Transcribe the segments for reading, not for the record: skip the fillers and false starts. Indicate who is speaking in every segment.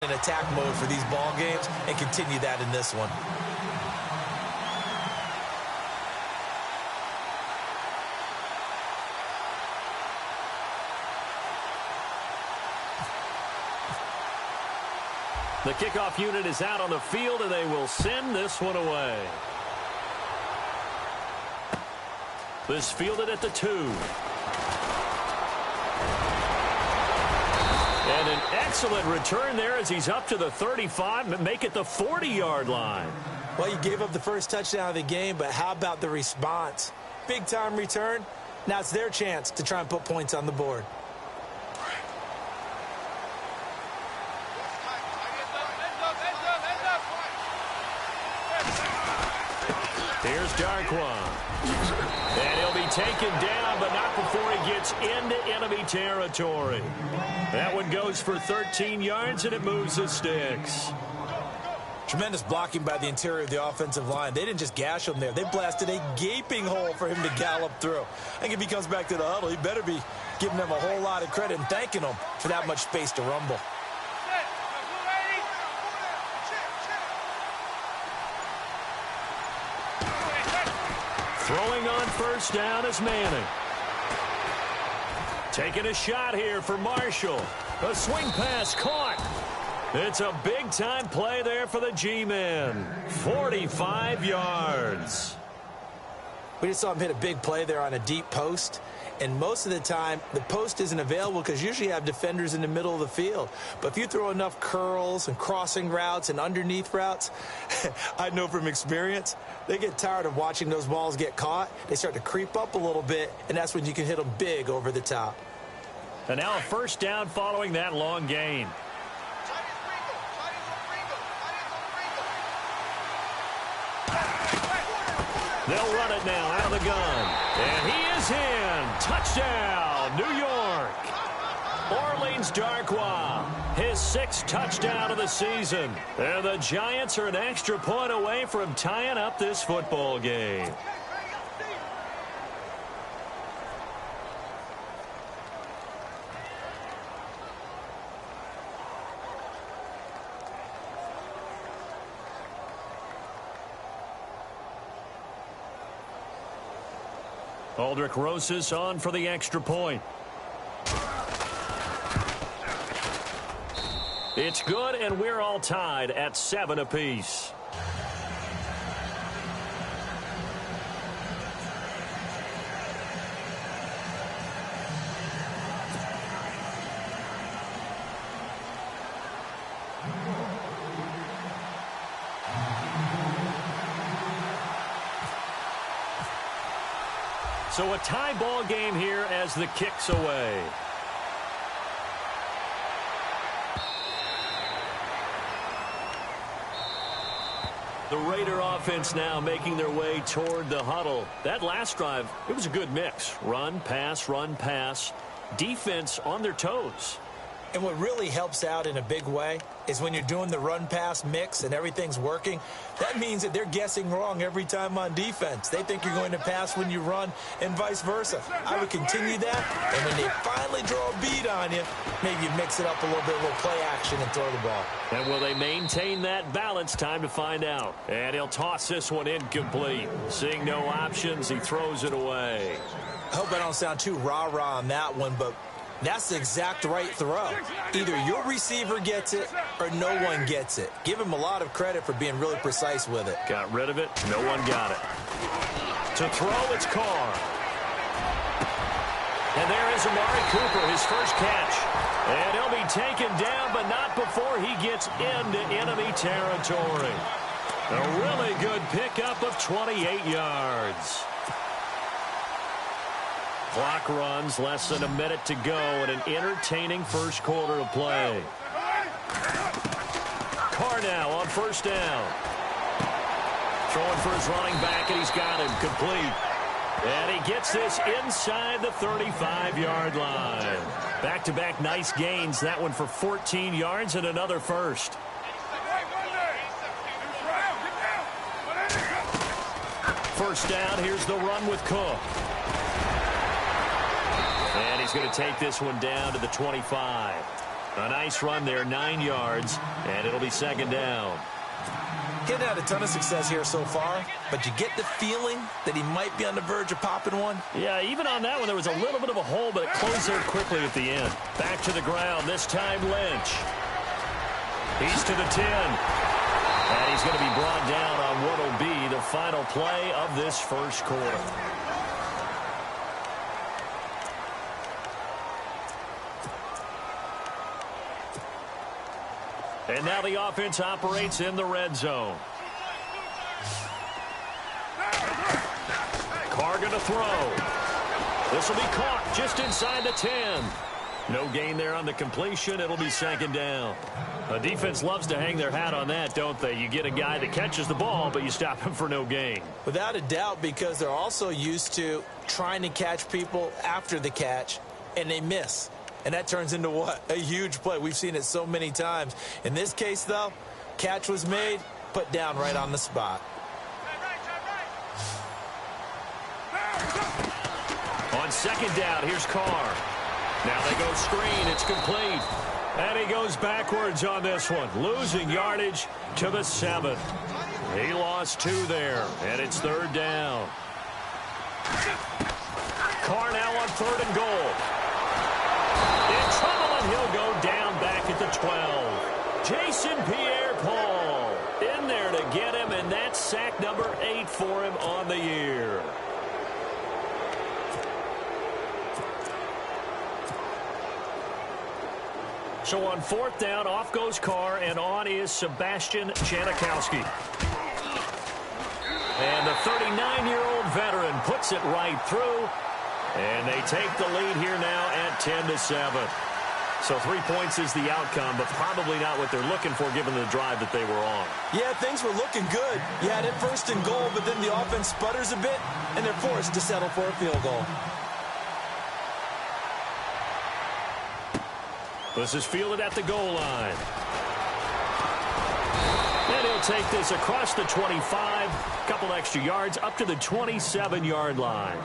Speaker 1: in attack mode for these ball games and continue that in this one.
Speaker 2: The kickoff unit is out on the field, and they will send this one away. This fielded at the 2. And an excellent return there as he's up to the 35 and make it the 40-yard line.
Speaker 1: Well, you gave up the first touchdown of the game, but how about the response? Big-time return. Now it's their chance to try and put points on the board.
Speaker 2: Here's Darquan. And he'll be taken down, but not before he gets into enemy territory. That one goes for 13 yards, and it moves the sticks.
Speaker 1: Tremendous blocking by the interior of the offensive line. They didn't just gash him there. They blasted a gaping hole for him to gallop through. I think if he comes back to the huddle, he better be giving them a whole lot of credit and thanking them for that much space to rumble.
Speaker 2: Throwing on first down is Manning. Taking a shot here for Marshall. A swing pass caught. It's a big-time play there for the G-men. 45 yards.
Speaker 1: We just saw him hit a big play there on a deep post. And most of the time, the post isn't available because usually you have defenders in the middle of the field. But if you throw enough curls and crossing routes and underneath routes, I know from experience, they get tired of watching those balls get caught. They start to creep up a little bit, and that's when you can hit them big over the top.
Speaker 2: And now a first down following that long gain. They'll run it now out of the gun. And he is in. Touchdown, New York. Orleans Darquan, his 6th touchdown of the season. And the Giants are an extra point away from tying up this football game. Aldrich Rosas on for the extra point. It's good, and we're all tied at 7 apiece. So a tie ball game here as the kick's away. The Raider offense now making their way toward the huddle. That last drive, it was a good mix. Run, pass, defense on their toes.
Speaker 1: And what really helps out in a big way is when you're doing the run-pass mix and everything's working, that means that they're guessing wrong every time on defense. They think you're going to pass when you run and vice versa. I would continue that, and when they finally draw a beat on you, maybe you mix it up a little bit, a little play action and throw the ball.
Speaker 2: And will they maintain that balance? Time to find out. And he'll toss this one incomplete. Seeing no options, he throws it away.
Speaker 1: I hope I don't sound too rah-rah on that one, but that's the exact right throw. Either your receiver gets it or no one gets it. Give him a lot of credit for being really precise with it.
Speaker 2: Got rid of it. No one got it. To throw, it's Carr. And there is Amari Cooper, his first catch. And he'll be taken down, but not before he gets into enemy territory. A really good pickup of 28 yards. Clock runs, less than a minute to go, and an entertaining first quarter of play. Carr now on first down. Throwing for his running back, and he's got him complete. And he gets this inside the 35-yard line. Back-to-back nice gains. That one for 14 yards and another first. First down, here's the run with Cook. And he's going to take this one down to the 25. A nice run there, 9 yards, and it'll be second down.
Speaker 1: Getting had a ton of success here so far, but you get the feeling that he might be on the verge of popping one.
Speaker 2: Yeah, even on that one, there was a little bit of a hole, but it closed there quickly at the end. Back to the ground, this time Lynch. He's to the 10. And he's going to be brought down on what will be the final play of this first quarter. And now the offense operates in the red zone. Carr going to throw. This will be caught just inside the 10. No gain there on the completion. It'll be second down. A defense loves to hang their hat on that, don't they? You get a guy that catches the ball, but you stop him for no gain.
Speaker 1: Without a doubt, because they're also used to trying to catch people after the catch, and they miss. And that turns into what? A huge play. We've seen it so many times. In this case, though, catch was made, put down right on the spot.
Speaker 2: On second down, here's Carr. Now they go screen. It's complete. And he goes backwards on this one, losing yardage to the 7. He lost 2 there, and it's third down. Carr now on 3rd and goal. In trouble, and he'll go down back at the 12. Jason Pierre-Paul in there to get him, and that's sack number 8 for him on the year. So on 4th down, off goes Carr, and on is Sebastian Janikowski. And the 39-year-old veteran puts it right through. And they take the lead here now at 10-7. So 3 points is the outcome, but probably not what they're looking for given the drive that they were on.
Speaker 1: Yeah, things were looking good. You had it 1st and goal, but then the offense sputters a bit, and they're forced to settle for a field goal.
Speaker 2: This is fielded at the goal line. And he'll take this across the 25, a couple extra yards up to the 27-yard line.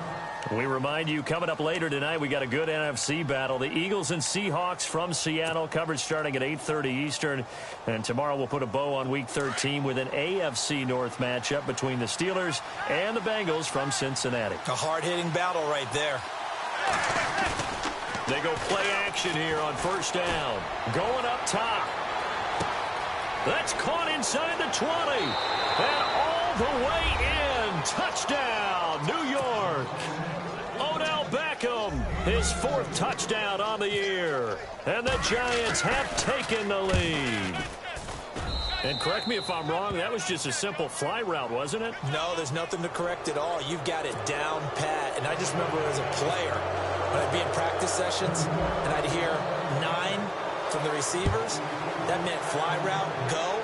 Speaker 2: We remind you, coming up later tonight, we got a good NFC battle. The Eagles and Seahawks from Seattle, coverage starting at 8:30 Eastern. And tomorrow we'll put a bow on Week 13 with an AFC North matchup between the Steelers and the Bengals from Cincinnati.
Speaker 1: A hard-hitting battle right there.
Speaker 2: They go play action here on 1st down. Going up top. That's caught inside the 20. And all the way in. Touchdown, New York. Odell Beckham, his 4th touchdown on the year. And the Giants have taken the lead. And correct me if I'm wrong, that was just a simple fly route, wasn't it?
Speaker 1: No, there's nothing to correct at all. You've got it down pat. And I just remember as a player, when I'd be in practice sessions and I'd hear 9 from the receivers, that meant fly route, go,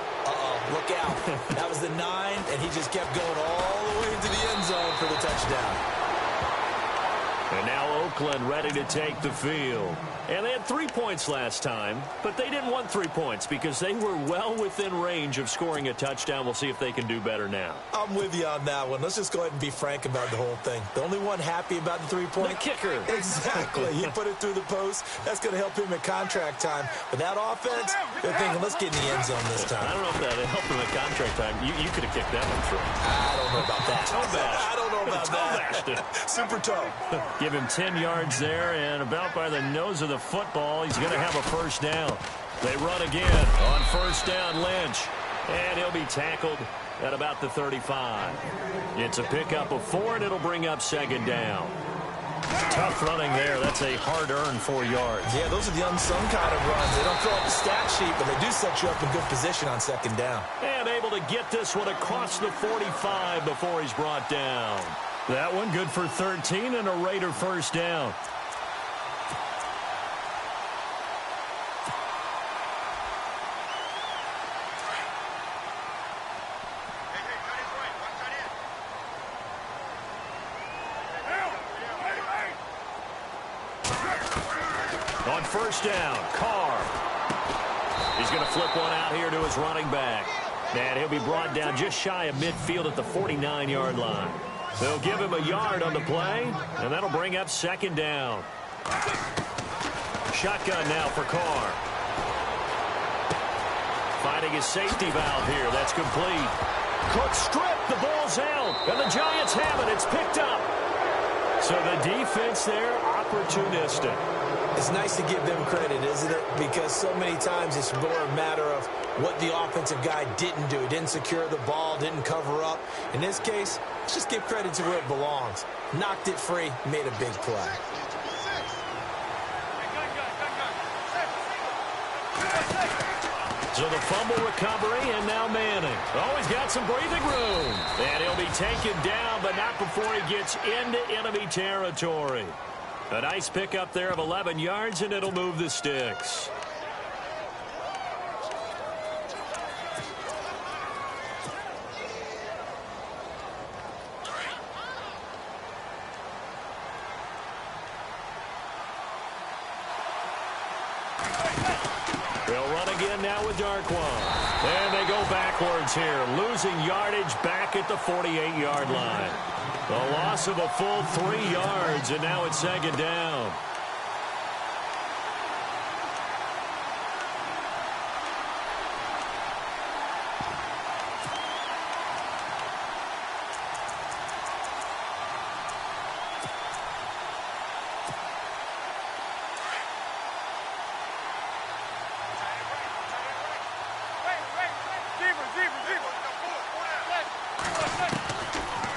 Speaker 1: look out. That was the 9, and he just kept going all the way into the end zone for the touchdown.
Speaker 2: And now Oakland ready to take the field. And they had 3 points last time, but they didn't want 3 points because they were well within range of scoring a touchdown. We'll see if they can do better now.
Speaker 1: I'm with you on that one. Let's just go ahead and be frank about the whole thing. The only one happy about the 3-point?
Speaker 2: The kicker.
Speaker 1: Exactly. He put it through the post. That's going to help him at contract time. But that offense, they're thinking, let's get in the end zone this time.
Speaker 2: I don't know if that helped him at contract time. You could have kicked that one through.
Speaker 1: I don't know about that.
Speaker 2: I
Speaker 1: don't know about that. Super toe.
Speaker 2: Give him 10 yards there, and about by the nose of the football, he's going to have a 1st down. They run again on 1st down, Lynch. And he'll be tackled at about the 35. It's a pickup of 4, and it'll bring up 2nd down. Tough running there. That's a hard-earned 4 yards.
Speaker 1: Yeah, those are the unsung kind of runs. They don't fill up the stat sheet, but they do set you up in good position on 2nd down.
Speaker 2: And able to get this one across the 45 before he's brought down. That one good for 13 and a Raider 1st down. On 1st down, Carr. He's going to flip one out here to his running back. And he'll be brought down just shy of midfield at the 49-yard line. They'll give him a yard on the play, and that'll bring up 2nd down. Shotgun now for Carr. finding his safety valve here. That's complete. Cook stripped. The ball's out. And the Giants have it. It's picked up. So the defense there, opportunistic.
Speaker 1: It's nice to give them credit, isn't it? Because so many times it's more a matter of what the offensive guy didn't do. He didn't secure the ball, didn't cover up. In this case, let's just give credit to where it belongs. Knocked it free, made a big play.
Speaker 2: So the fumble recovery, and now Manning. Oh, he's got some breathing room. And he'll be taken down, but not before he gets into enemy territory. A nice pickup there of 11 yards, and it'll move the sticks. They'll run again now with Darkwa. And they go backwards here, losing yardage back at the 48-yard line. A loss of a full 3 yards, and now it's second down.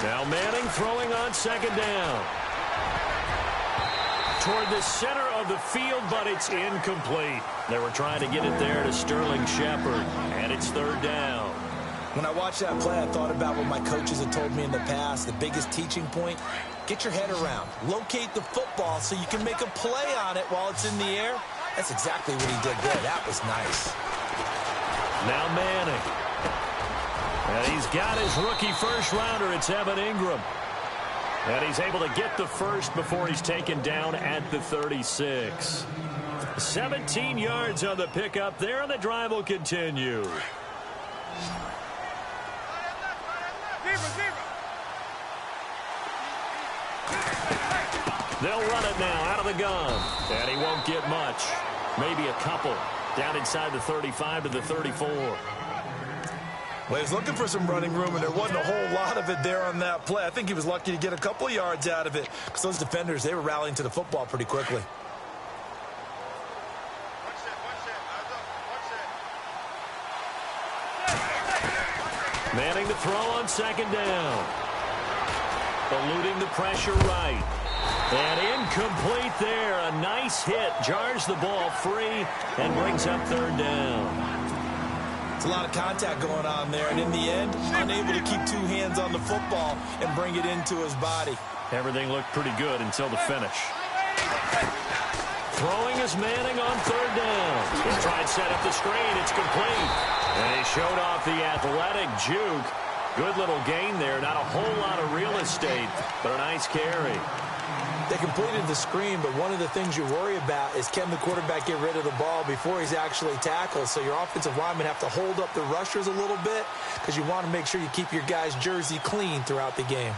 Speaker 2: Now Manning throwing on second down. Toward the center of the field, but it's incomplete. They were trying to get it there to Sterling Shepard, and it's third down.
Speaker 1: When I watched that play, I thought about what my coaches had told me in the past. The biggest teaching point, get your head around. Locate the football so you can make a play on it while it's in the air. That's exactly what he did there. That was nice.
Speaker 2: Now Manning. And he's got his rookie first-rounder. It's Evan Ingram. And he's able to get the first before he's taken down at the 36. 17 yards on the pickup there, and the drive will continue. They'll run it now out of the gun. And he won't get much. Maybe a couple. Down inside the 35 to the 34.
Speaker 1: Well, he was looking for some running room, and there wasn't a whole lot of it there on that play. I think he was lucky to get a couple yards out of it because those defenders, they were rallying to the football pretty quickly.
Speaker 2: Manning to throw on second down. Eluding the pressure right. And incomplete there. A nice hit. Jars the ball free and brings up third down.
Speaker 1: A lot of contact going on there, and in the end, unable to keep two hands on the football and bring it into his body.
Speaker 2: Everything looked pretty good until the finish. Throwing is Manning on third down. He's trying to set up the screen. It's complete. And he showed off the athletic juke. Good little gain there. Not a whole lot of real estate, but a nice carry.
Speaker 1: They completed the screen, but one of the things you worry about is can the quarterback get rid of the ball before he's actually tackled? So your offensive linemen have to hold up the rushers a little bit because you want to make sure you keep your guy's jersey clean throughout the game.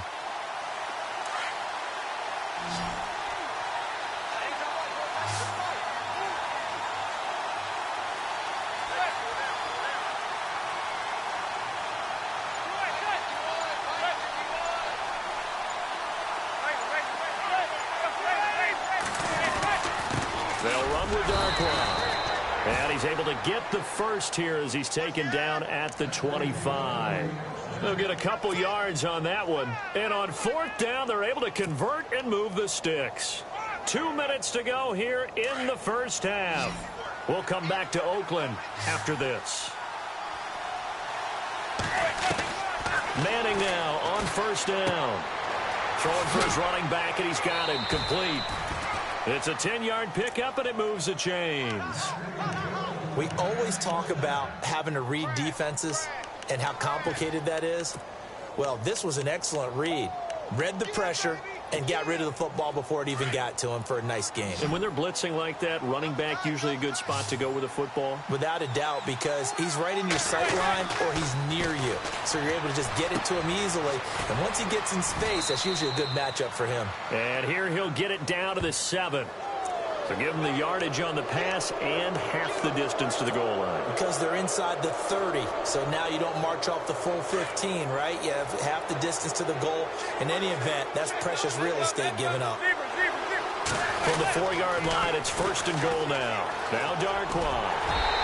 Speaker 2: They'll run with Darkwa. And he's able to get the first here as he's taken down at the 25. They'll get a couple yards on that one. And on fourth down, they're able to convert and move the sticks. 2 minutes to go here in the first half. We'll come back to Oakland after this. Manning now on first down. Throwing for his running back, and he's got him complete. It's a 10-yard pickup, and it moves the chains.
Speaker 1: We always talk about having to read defenses and how complicated that is. Well, this was an excellent read. Read the pressure and got rid of the football before it even got to him for a nice game.
Speaker 2: And when they're blitzing like that, running back usually a good spot to go with a football?
Speaker 1: Without a doubt, because he's right in your sight line or he's near you. So you're able to just get it to him easily. And once he gets in space, that's usually a good matchup for him.
Speaker 2: And here he'll get it down to the 7. So give them the yardage on the pass and half the distance to the goal line.
Speaker 1: Because they're inside the 30, so now you don't march off the full 15, right? You have half the distance to the goal. In any event, that's precious real estate given up.
Speaker 2: From the 4-yard line, it's first and goal now. Now Darkwa.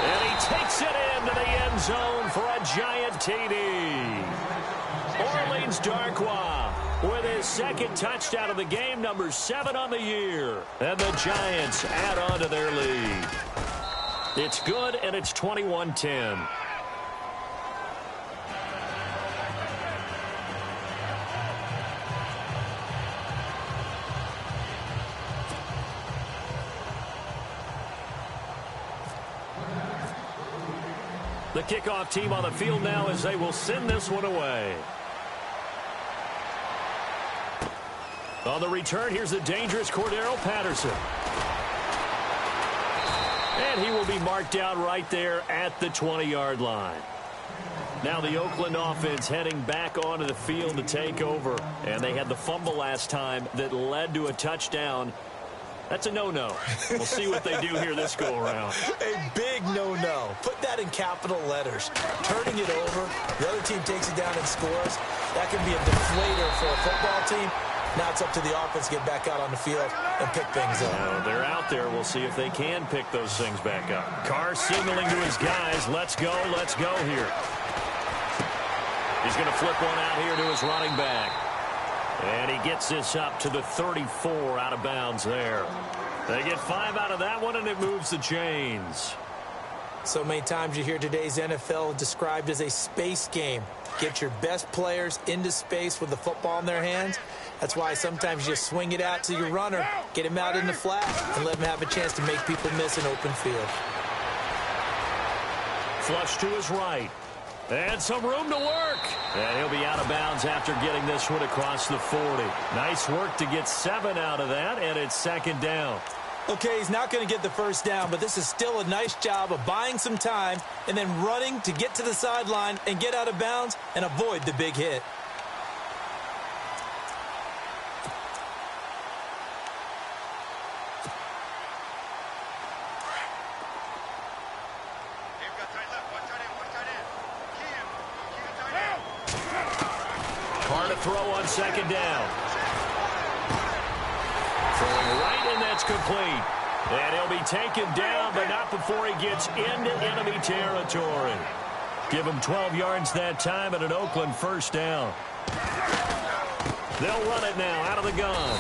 Speaker 2: And he takes it into the end zone for a giant TD. Orleans Darkwa with his second touchdown of the game, number 7 on the year. And the Giants add on to their lead. It's good, and it's 21-10. The kickoff team on the field now as they will send this one away. On the return, here's the dangerous Cordero Patterson. And he will be marked down right there at the 20-yard line. Now the Oakland offense heading back onto the field to take over. And they had the fumble last time that led to a touchdown. That's a no-no. We'll see what they do here this go-around.
Speaker 1: A big no-no. Put that in capital letters. Turning it over, the other team takes it down and scores. That can be a deflator for a football team. Now it's up to the offense to get back out on the field and pick things up.
Speaker 2: They're out there. We'll see if they can pick those things back up. Carr signaling to his guys, let's go here. He's going to flip one out here to his running back. And he gets this up to the 34 out of bounds there. They get 5 out of that one, and it moves the chains.
Speaker 1: So many times you hear today's NFL described as a space game. Get your best players into space with the football in their hands. That's why sometimes you just swing it out to your runner, get him out in the flat, and let him have a chance to make people miss an open field.
Speaker 2: Flush to his right. And some room to work. And he'll be out of bounds after getting this one across the 40. Nice work to get 7 out of that, and it's second down.
Speaker 1: Okay, he's not going to get the first down, but this is still a nice job of buying some time and then running to get to the sideline and get out of bounds and avoid the big hit.
Speaker 2: Hard to throw on second down. Throwing right, and that's complete. And he'll be taken down, but not before he gets into enemy territory. Give him 12 yards that time and an Oakland first down. They'll run it now out of the gun.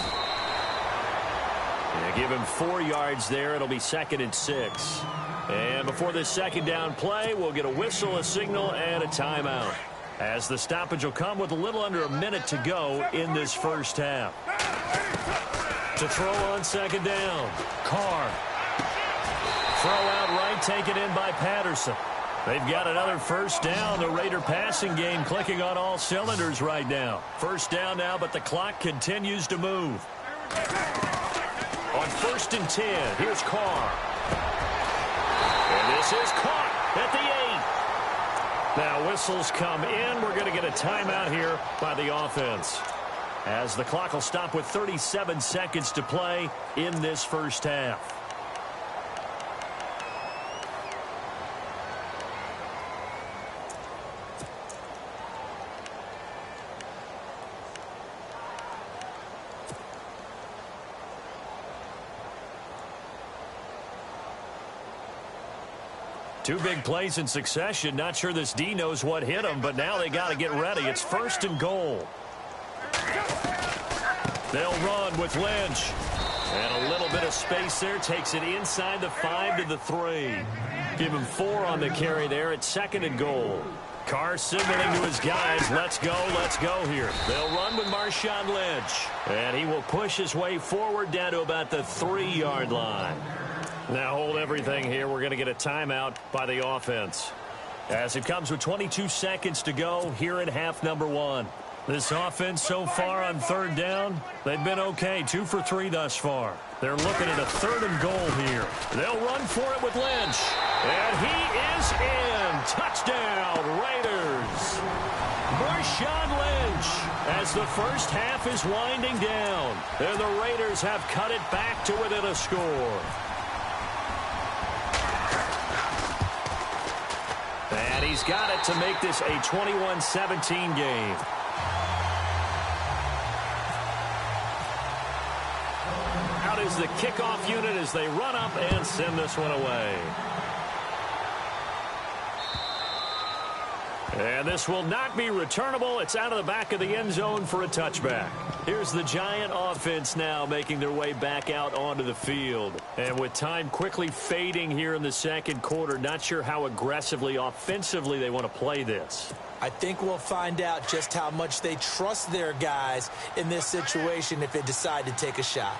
Speaker 2: Yeah, give him 4 yards there. It'll be 2nd and 6. And before this second down play, we'll get a whistle, a signal, and a timeout, as the stoppage will come with a little under a minute to go in this first half. To throw on second down, Carr. Throw out right, taken in by Patterson. They've got another first down. The Raider passing game clicking on all cylinders right now. First down now, but the clock continues to move. On 1st and 10, here's Carr. And this is caught at the 8. Now whistles come in. We're going to get a timeout here by the offense, as the clock will stop with 37 seconds to play in this first half. Two big plays in succession. Not sure this D knows what hit him, but now they got to get ready. It's 1st and goal. They'll run with Lynch. And a little bit of space there. Takes it inside the 5 to the 3. Give him 4 on the carry there at 2nd and goal. Carr signaling to his guys, let's go here. They'll run with Marshawn Lynch. And he will push his way forward down to about the 3-yard line. Now hold everything here. We're going to get a timeout by the offense, as it comes with 22 seconds to go here in half number 1. This offense so far on 3rd down, they've been okay. 2 for 3 thus far. They're looking at a 3rd and goal here. They'll run for it with Lynch. And he is in. Touchdown, Raiders. Marshawn Lynch as the first half is winding down. And the Raiders have cut it back to within a score. And he's got it to make this a 21-17 game. Out is the kickoff unit as they run up and send this one away. And this will not be returnable. It's out of the back of the end zone for a touchback. Here's the Giant offense now making their way back out onto the field. And with time quickly fading here in the second quarter, not sure how aggressively, offensively they want to play this.
Speaker 1: I think we'll find out just how much they trust their guys in this situation if they decide to take a shot.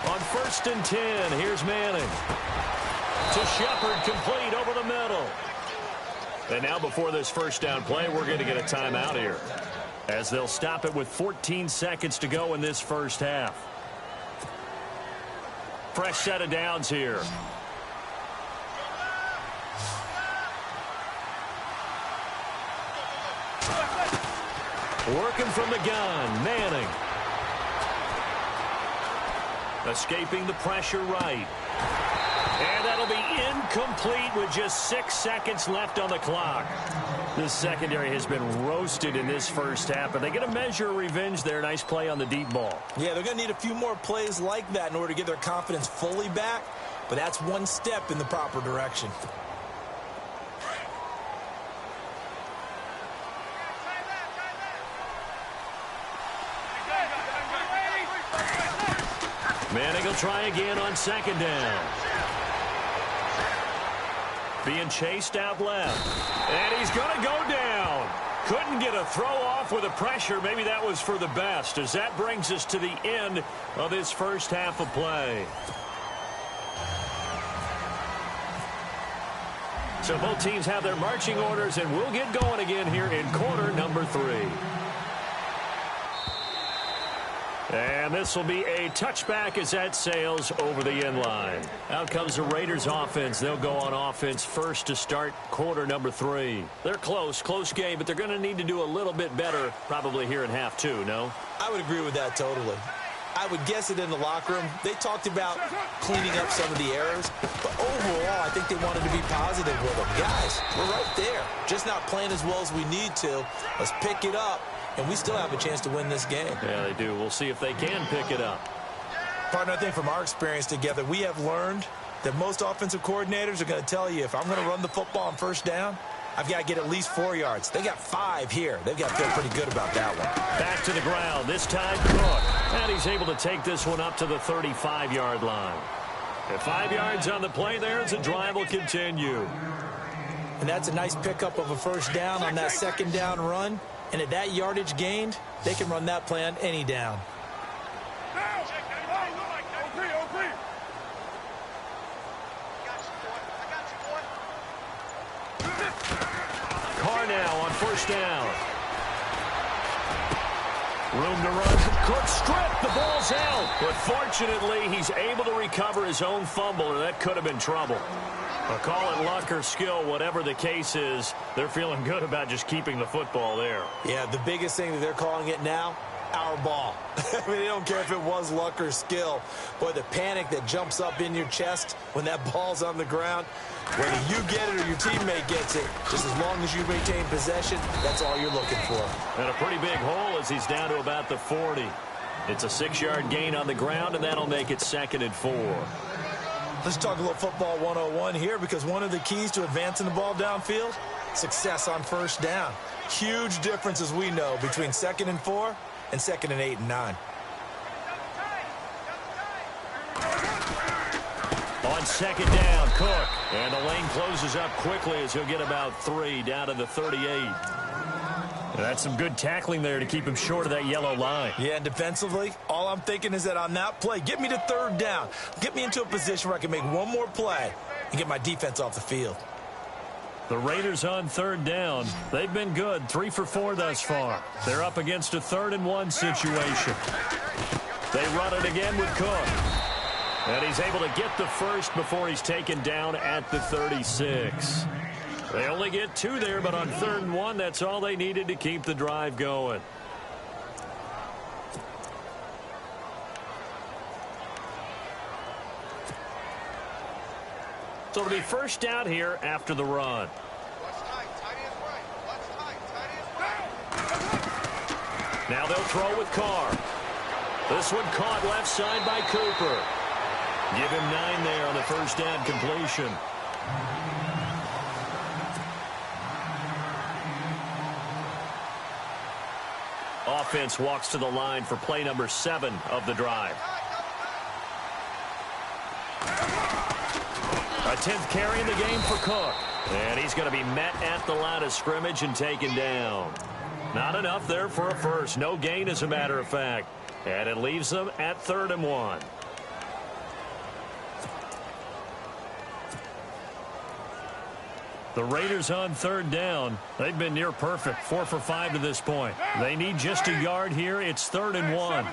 Speaker 2: On 1st and 10, here's Manning. To Shepard, complete over the middle. And now before this first down play, we're going to get a timeout here, as they'll stop it with 14 seconds to go in this first half. Fresh set of downs here. Working from the gun, Manning. Escaping the pressure right. And that'll be incomplete with just 6 seconds left on the clock. This secondary has been roasted in this first half, but they get a measure of revenge there. Nice play on the deep ball.
Speaker 1: Yeah, they're going to need a few more plays like that in order to get their confidence fully back, but that's one step in the proper direction.
Speaker 2: Manning will try again on 2nd down. Being chased out left. And he's going to go down. Couldn't get a throw off with the pressure. Maybe that was for the best, as that brings us to the end of this first half of play. So both teams have their marching orders, and we'll get going again here in quarter number 3. And this will be a touchback as that sails over the end line. Out comes the Raiders offense. They'll go on offense first to start quarter number 3. They're close game, but they're going to need to do a little bit better probably here in half 2, no?
Speaker 1: I would agree with that totally. I would guess it in the locker room. They talked about cleaning up some of the errors, but overall, I think they wanted to be positive with them. Guys, we're right there. Just not playing as well as we need to. Let's pick it up. And we still have a chance to win this game.
Speaker 2: Yeah, they do. We'll see if they can pick it up.
Speaker 1: Partner, I think from our experience together, we have learned that most offensive coordinators are going to tell you, if I'm going to run the football on 1st down, I've got to get at least 4 yards. They got 5 here. They've got to feel pretty good about that one.
Speaker 2: Back to the ground. This time, Cook. And he's able to take this one up to the 35-yard line. At 5 yards on the play there, as the drive will continue.
Speaker 1: And that's a nice pickup of a 1st down on that 2nd down run. And at that yardage gained, they can run that play on any down.
Speaker 2: Carr now on 1st down. Room to run. Cook stripped. The ball's out. But fortunately, he's able to recover his own fumble, or that could have been trouble. I'll call it luck or skill, whatever the case is. They're feeling good about just keeping the football there.
Speaker 1: Yeah, the biggest thing that they're calling it now, our ball. I mean, they don't care if it was luck or skill. Boy, the panic that jumps up in your chest when that ball's on the ground, whether you get it or your teammate gets it, just as long as you maintain possession, that's all you're looking for.
Speaker 2: And a pretty big hole as he's down to about the 40. It's a 6-yard gain on the ground, and that'll make it 2nd and 4.
Speaker 1: Let's talk a little football 101 here, because one of the keys to advancing the ball downfield, success on 1st down. Huge difference, as we know, between 2nd and 4 and 2nd and 8 and 9.
Speaker 2: On 2nd down, Cook. And the lane closes up quickly as he'll get about 3 down to the 38. That's some good tackling there to keep him short of that yellow line.
Speaker 1: Yeah, and defensively, all I'm thinking is that on that play, get me to 3rd down. Get me into a position where I can make one more play and get my defense off the field.
Speaker 2: The Raiders on 3rd down. They've been good, 3 for 4 thus far. They're up against a 3rd and 1 situation. They run it again with Cook. And he's able to get the first before he's taken down at the 36. They only get 2 there, but on 3rd and 1, that's all they needed to keep the drive going. So it'll be first down here after the run. Now they'll throw with Carr. This one caught left side by Cooper. Give him 9 there on the first down completion. Offense walks to the line for play number 7 of the drive. A 10th carry in the game for Cook. And he's going to be met at the line of scrimmage and taken down. Not enough there for a first. No gain, as a matter of fact. And it leaves them at 3rd and 1. The Raiders on 3rd down. They've been near perfect. 4 for 5 to this point. They need just a yard here. It's 3rd and 1.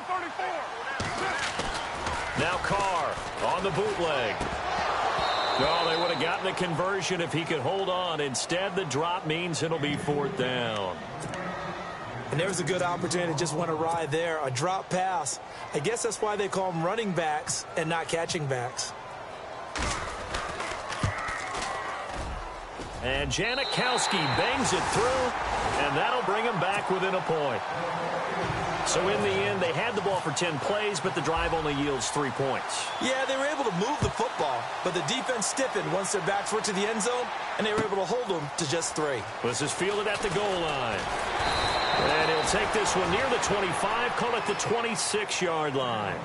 Speaker 2: Now Carr on the bootleg. No, they would have gotten the conversion if he could hold on. Instead, the drop means it'll be 4th down.
Speaker 1: And there's a good opportunity to just went awry there. A drop pass. I guess that's why they call them running backs and not catching backs.
Speaker 2: And Janikowski bangs it through, and that'll bring him back within a point. So in the end, they had the ball for 10 plays, but the drive only yields 3 points.
Speaker 1: Yeah, they were able to move the football, but the defense stiffened once their backs were to the end zone, and they were able to hold them to just 3.
Speaker 2: This is fielded at the goal line. And he'll take this one near the 25, call it the 26-yard line.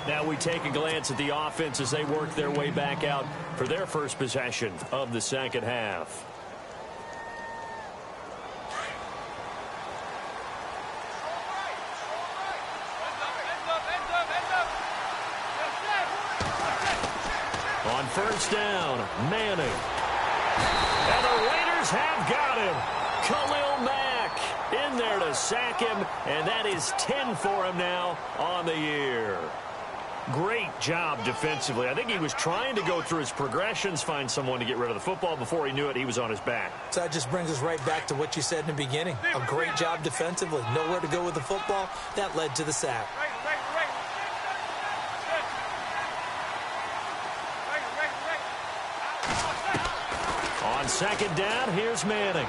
Speaker 2: Now we take a glance at the offense as they work their way back out for their first possession of the second half. On first down, Manning. And the Raiders have got him. Khalil Mack in there to sack him, and that is 10 for him now on the year. Great job defensively. I think he was trying to go through his progressions, find someone to get rid of the football. Before he knew it, he was on his back.
Speaker 1: So that just brings us right back to what you said in the beginning. A great job defensively. Nowhere to go with the football. That led to the sack.
Speaker 2: On second down, here's Manning.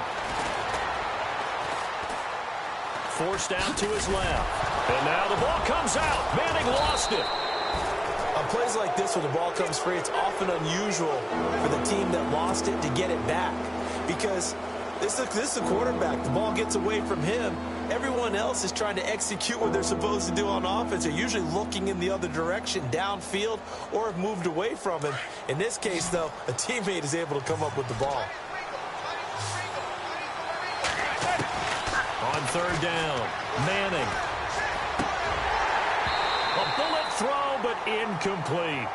Speaker 2: Forced out to his left. And now the ball comes out. Manning lost it.
Speaker 1: On plays like this where the ball comes free, it's often unusual for the team that lost it to get it back. Because this is a quarterback. The ball gets away from him. Everyone else is trying to execute what they're supposed to do on offense. They're usually looking in the other direction, downfield, or have moved away from him. In this case, though, a teammate is able to come up with the ball.
Speaker 2: On third down, Manning. A bullet throw, but incomplete.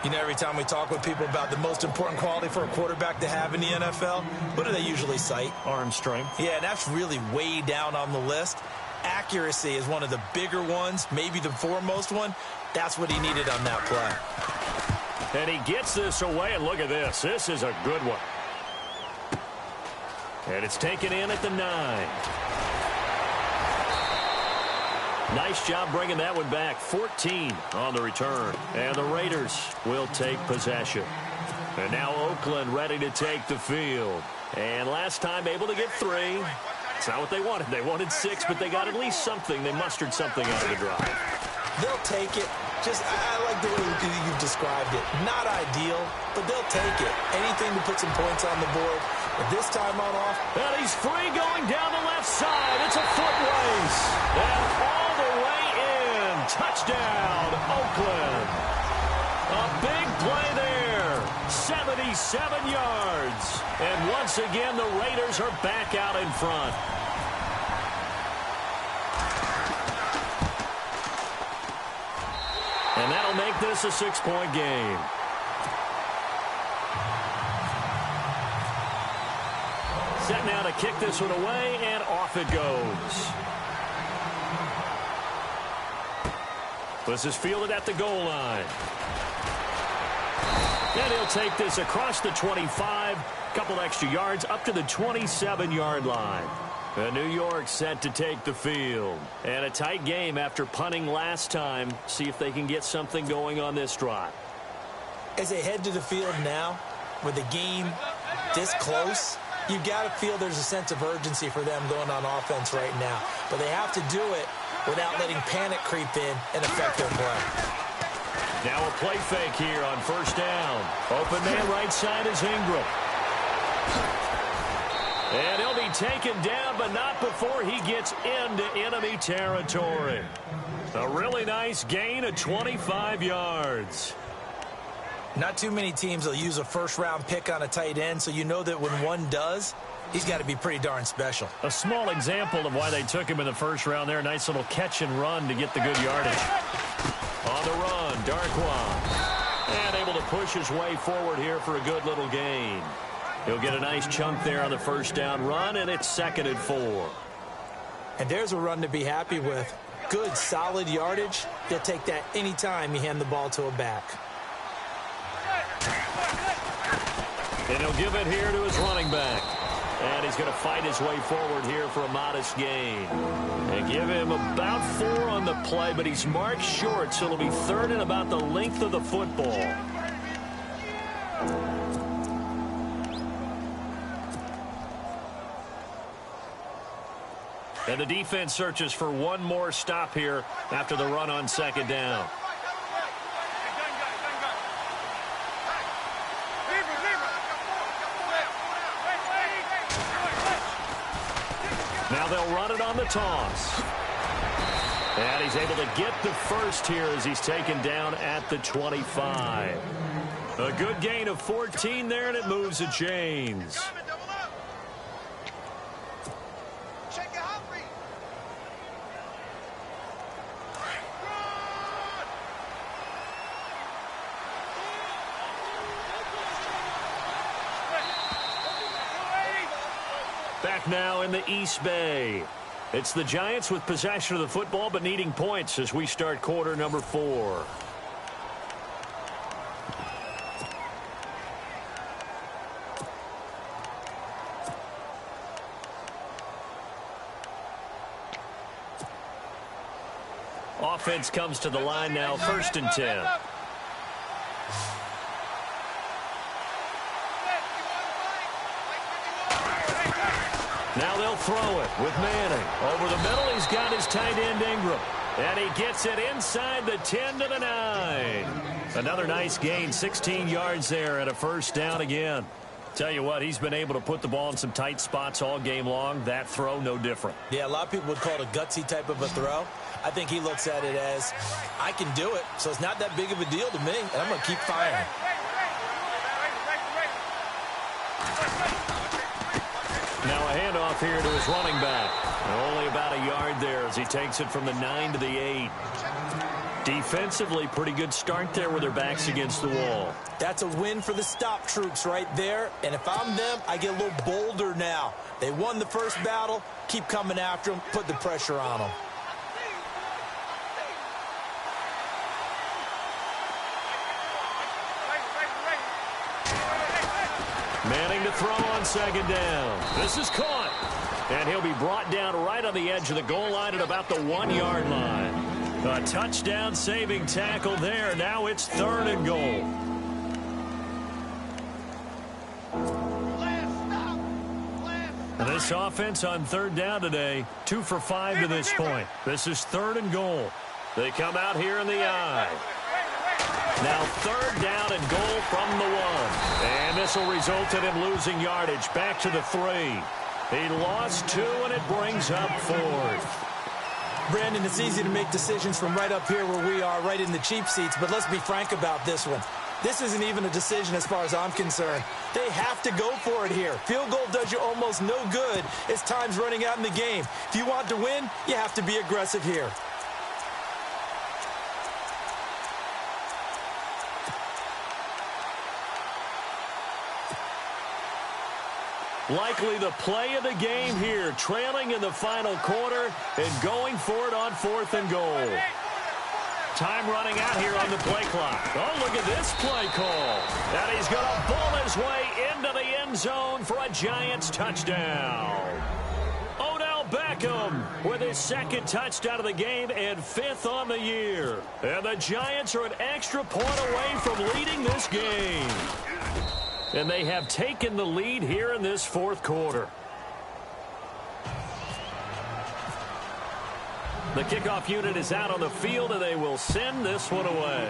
Speaker 1: You know, every time we talk with people about the most important quality for a quarterback to have in the NFL, what do they usually cite?
Speaker 2: Arm strength.
Speaker 1: Yeah, and that's really way down on the list. Accuracy is one of the bigger ones, maybe the foremost one. That's what he needed on that play.
Speaker 2: And he gets this away, and look at this. This is a good one. And it's taken in at the 9. Nice job bringing that one back. 14 on the return. And the Raiders will take possession. And now Oakland ready to take the field. And last time able to get 3. It's not what they wanted. They wanted 6, but they got at least something. They mustered something out of the drive.
Speaker 1: They'll take it. I like the way you've described it. Not ideal, but they'll take it. Anything to put some points on the board. But this time on off.
Speaker 2: And he's free going down the left side. It's a foot race. And all the way in. Touchdown, Oakland. A big play there. 77 yards. And once again, the Raiders are back out in front. And that'll make this a 6-point game. Set now to kick this one away, and off it goes. This is fielded at the goal line. And he'll take this across the 25, a couple extra yards up to the 27-yard line. New York set to take the field. And a tight game after punting last time. See if they can get something going on this drive.
Speaker 1: As they head to the field now, with the game this close, you've got to feel there's a sense of urgency for them going on offense right now. But they have to do it without letting panic creep in and affect their play.
Speaker 2: Now a play fake here on first down. Open man right side is Ingram. And he'll be taken down, but not before he gets into enemy territory. A really nice gain of 25 yards.
Speaker 1: Not too many teams will use a first-round pick on a tight end, so you know that when one does, he's got to be pretty darn special.
Speaker 2: A small example of why they took him in the first round there. Nice little catch and run to get the good yardage. On the run, Darkwa. And able to push his way forward here for a good little gain. He'll get a nice chunk there on the first down run, and it's 2nd and 4.
Speaker 1: And there's a run to be happy with. Good, solid yardage. They'll take that anytime you hand the ball to a back.
Speaker 2: And he'll give it here to his running back. And he's going to fight his way forward here for a modest gain. And give him about 4 on the play, but he's marked short, so it'll be 3rd and about the length of the football. And the defense searches for one more stop here after the run on 2nd down. Now they'll run it on the toss. And he's able to get the first here as he's taken down at the 25. A good gain of 14 there, and it moves the chains. Back now in the East Bay. It's the Giants with possession of the football but needing points as we start quarter number 4. Offense comes to the line now, 1st and 10. Now they'll throw it with Manning. Over the middle, he's got his tight end Ingram. And he gets it inside the 10 to the 9. Another nice gain, 16 yards there and a first down again. Tell you what, he's been able to put the ball in some tight spots all game long. That throw, no different.
Speaker 1: Yeah, a lot of people would call it a gutsy type of a throw. I think he looks at it as, I can do it, so it's not that big of a deal to me, and I'm going to keep firing.
Speaker 2: Now a handoff here to his running back. Only about a yard there as he takes it from the 9 to the 8. Defensively, pretty good start there with their backs against the wall.
Speaker 1: That's a win for the stop troops right there. And if I'm them, I get a little bolder now. They won the first battle. Keep coming after them. Put the pressure on them.
Speaker 2: Manning to throw on 2nd down. This is caught. And he'll be brought down right on the edge of the goal line at about the 1-yard line. A touchdown saving tackle there. Now it's 3rd and goal. And this offense on 3rd down today, 2 for 5 to this point. This is 3rd and goal. They come out here in the I. Now 3rd down and goal from the 1. And this will result in him losing yardage back to the 3. He lost 2, and it brings up 4th.
Speaker 1: Brandon, it's easy to make decisions from right up here where we are, right in the cheap seats, but let's be frank about this one. This isn't even a decision as far as I'm concerned. They have to go for it here. Field goal does you almost no good as time's running out in the game. If you want to win, you have to be aggressive here.
Speaker 2: Likely the play of the game here, trailing in the final quarter and going for it on 4th and goal. Time running out here on the play clock. Oh, look at this play call. And he's going to ball his way into the end zone for a Giants touchdown. Odell Beckham with his second touchdown of the game and 5th on the year. And the Giants are an extra point away from leading this game. And they have taken the lead here in this fourth quarter. The kickoff unit is out on the field, and they will send this one away.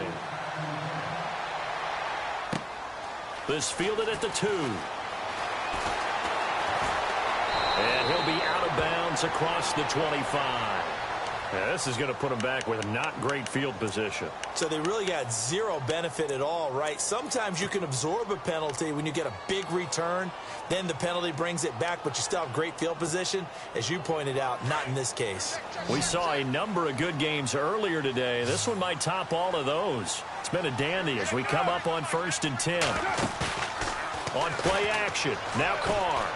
Speaker 2: This fielded at the 2. And he'll be out of bounds across the 25. Yeah, this is going to put him back with not great field position.
Speaker 1: So they really got zero benefit at all, right? Sometimes you can absorb a penalty when you get a big return. Then the penalty brings it back, but you still have great field position. As you pointed out, not in this case.
Speaker 2: We saw a number of good games earlier today. This one might top all of those. It's been a dandy as we come up on 1st and 10. On play action. Now Carr.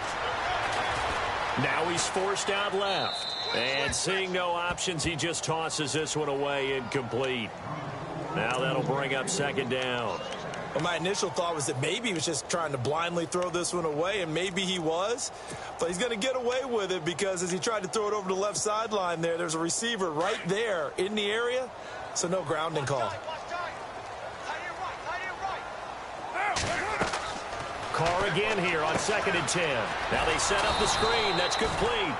Speaker 2: Now he's forced out left. And seeing no options, he just tosses this one away incomplete. Now that'll bring up 2nd down.
Speaker 1: Well, my initial thought was that maybe he was just trying to blindly throw this one away, and maybe he was. But he's going to get away with it because as he tried to throw it over the left sideline there's a receiver right there in the area, so no grounding call.
Speaker 2: Carr again here on 2nd and 10. Now they set up the screen. That's complete.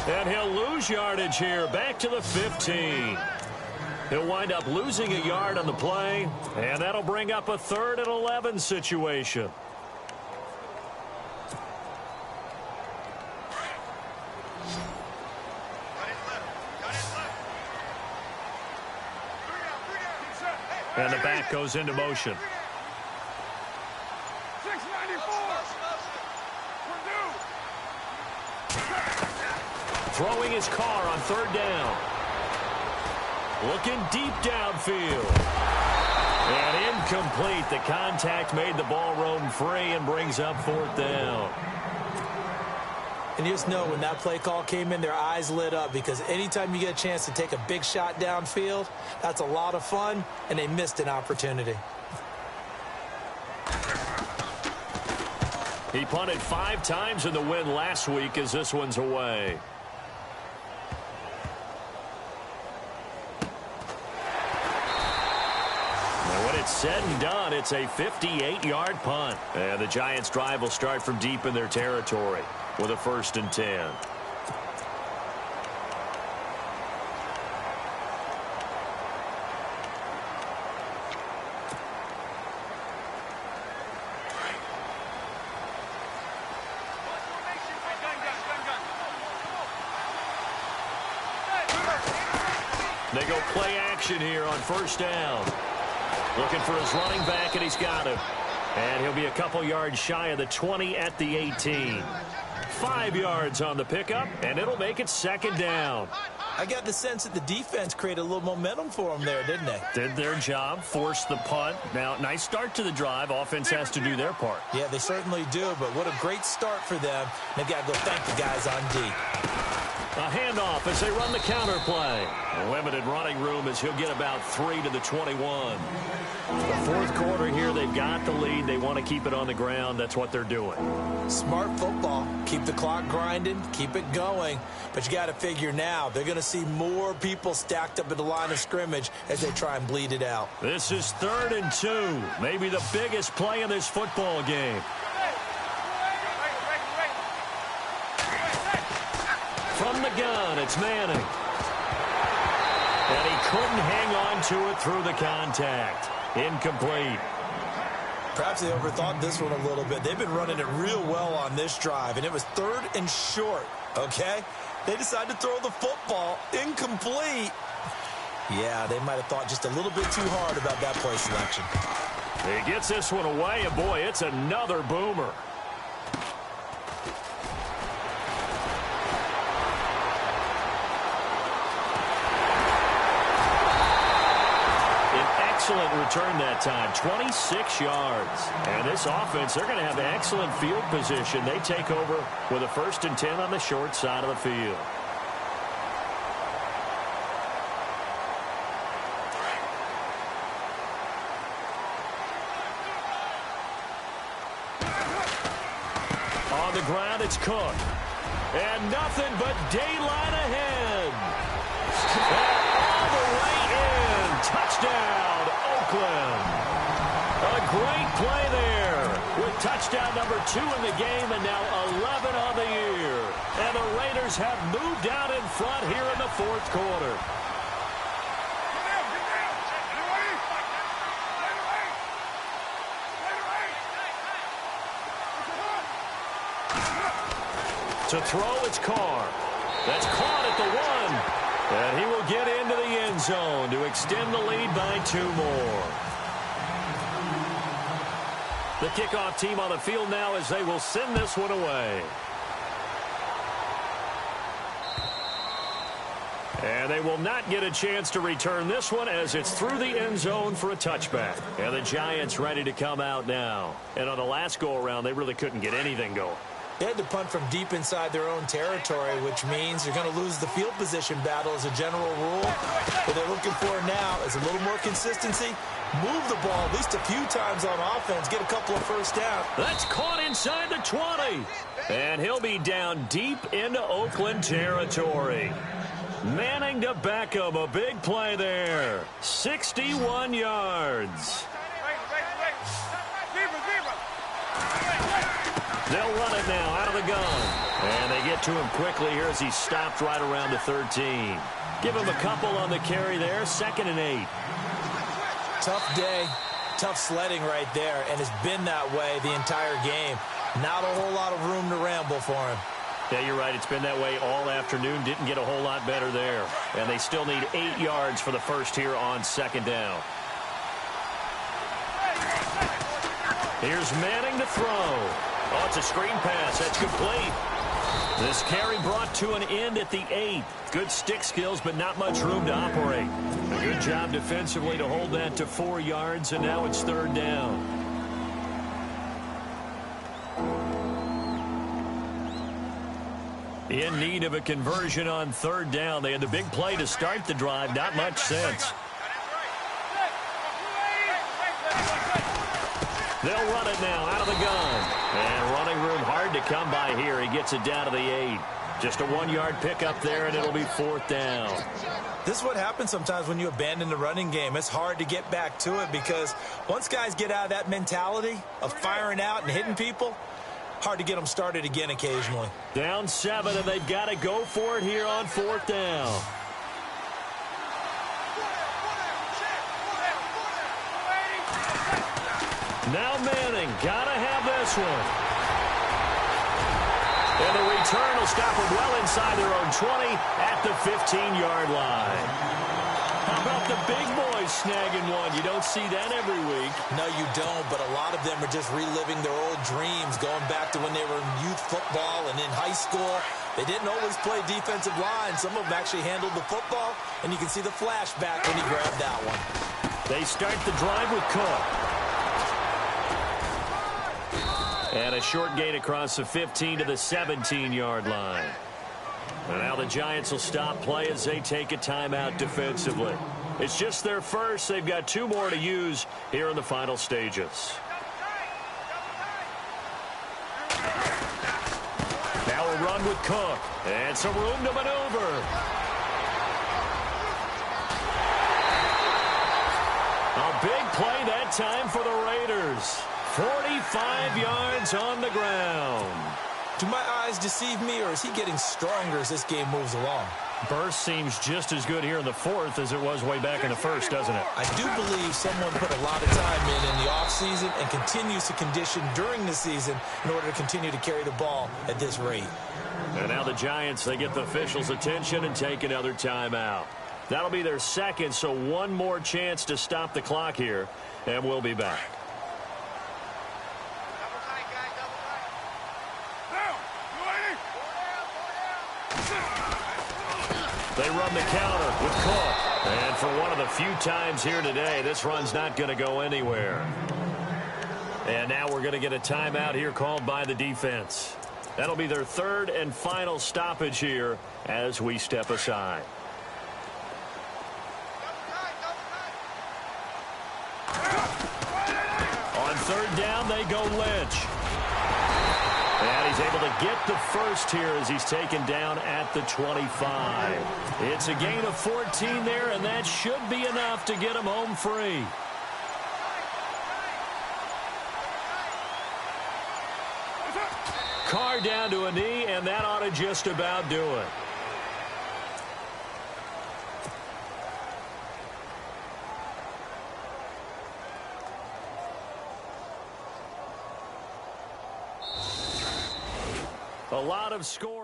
Speaker 2: And he'll lose yardage here. Back to the 15. He'll wind up losing a yard on the play. And that'll bring up a 3rd and 11 situation. And the back goes into motion. Throwing his Carr on 3rd down. Looking deep downfield. And incomplete. The contact made the ball roam free and brings up 4th down.
Speaker 1: And you just know when that play call came in, their eyes lit up because anytime you get a chance to take a big shot downfield, that's a lot of fun, and they missed an opportunity.
Speaker 2: He punted 5 times in the win last week as this one's away. When it's said and done, it's a 58-yard punt. And the Giants' drive will start from deep in their territory with a 1st and 10. They go play action here on 1st down. Looking for his running back, and he's got him. And he'll be a couple yards shy of the 20 at the 18. 5 yards on the pickup, and it'll make it 2nd down.
Speaker 1: I got the sense that the defense created a little momentum for them there, didn't they?
Speaker 2: Did their job, forced the punt. Now, nice start to the drive. Offense has to do their part.
Speaker 1: Yeah, they certainly do, but what a great start for them. They've got to go thank the guys on D.
Speaker 2: A handoff as they run the counter play. A limited running room as he'll get about 3 to the 21. The fourth quarter here, they've got the lead. They want to keep it on the ground. That's what they're doing.
Speaker 1: Smart football. Keep the clock grinding. Keep it going. But you got to figure now, they're going to see more people stacked up at the line of scrimmage as they try and bleed it out.
Speaker 2: This is 3rd and 2. Maybe the biggest play in this football game. From the gun, it's Manning. And he couldn't hang on to it through the contact. Incomplete.
Speaker 1: Perhaps they overthought this one a little bit. They've been running it real well on this drive, and it was 3rd and short, okay? They decided to throw the football. Incomplete. Yeah, they might have thought just a little bit too hard about that play selection.
Speaker 2: He gets this one away, and boy, it's another boomer. Excellent return that time, 26 yards. And this offense, they're going to have excellent field position. They take over with a 1st and 10 on the short side of the field. On the ground, it's Cook. And nothing but daylight ahead. And all the way in. Touchdown, Oakland. A great play there with touchdown number 2 in the game and now 11 on the year. And the Raiders have moved out in front here in the fourth quarter. To throw, it's Carr. That's caught at the 1. And he will get into the end zone to extend the lead by 2 more. The kickoff team on the field now as they will send this one away. And they will not get a chance to return this one as it's through the end zone for a touchback. And the Giants ready to come out now. And on the last go-around, they really couldn't get anything going.
Speaker 1: They had to punt from deep inside their own territory, which means you're going to lose the field position battle as a general rule. What they're looking for now is a little more consistency. Move the ball at least a few times on offense. Get a couple of first downs.
Speaker 2: That's caught inside the 20. And he'll be down deep into Oakland territory. Manning to Beckham. A big play there. 61 yards. They'll run it now out of the gun. And they get to him quickly here as he stopped right around the 13. Give him a couple on the carry there. 2nd and 8.
Speaker 1: Tough day, tough sledding right there, and it's been that way the entire game. Not a whole lot of room to ramble for him.
Speaker 2: Yeah, you're right. It's been that way all afternoon. Didn't get a whole lot better there. And they still need 8 yards for the first here on 2nd down. Here's Manning to throw. Oh, it's a screen pass. That's complete. This carry brought to an end at the 8. Good stick skills, but not much room to operate. A good job defensively to hold that to 4 yards, and now it's 3rd down. In need of a conversion on 3rd down. They had the big play to start the drive. Not much sense. They'll run it now out of the gun. And running room hard to come by here. He gets it down to the 8. Just a 1-yard pickup there, and it'll be 4th down.
Speaker 1: This is what happens sometimes when you abandon the running game. It's hard to get back to it because once guys get out of that mentality of firing out and hitting people, hard to get them started again occasionally.
Speaker 2: Down 7, and they've got to go for it here on 4th down. Now Manning, got to have this one. And the return will stop them well inside their own 20 at the 15-yard line. How about the big boys snagging one? You don't see that every week.
Speaker 1: No, you don't, but a lot of them are just reliving their old dreams, going back to when they were in youth football and in high school. They didn't always play defensive line. Some of them actually handled the football, and you can see the flashback when he grabbed that one.
Speaker 2: They start the drive with Cook. And a short gain across the 15 to the 17-yard line. And now the Giants will stop play as they take a timeout defensively. It's just their first. They've got 2 more to use here in the final stages. Now a run with Cook. And some room to maneuver. A big play that time for the Raiders. 45 yards on the ground.
Speaker 1: Do my eyes deceive me, or is he getting stronger as this game moves along?
Speaker 2: Burst seems just as good here in the 4th as it was way back in the 1st, doesn't it?
Speaker 1: I do believe someone put a lot of time in the offseason and continues to condition during the season in order to continue to carry the ball at this rate.
Speaker 2: And now the Giants, they get the officials' attention and take another timeout. That'll be their 2nd, so 1 more chance to stop the clock here, and we'll be back. They run the counter with Cook. And for one of the few times here today, this run's not going to go anywhere. And now we're going to get a timeout here called by the defense. That'll be their 3rd and final stoppage here as we step aside. On 3rd down, they go Lynch. And he's able to get the first here as he's taken down at the 25. It's a gain of 14 there, and that should be enough to get him home free. Carr down to a knee, and that ought to just about do it. A lot of scoring.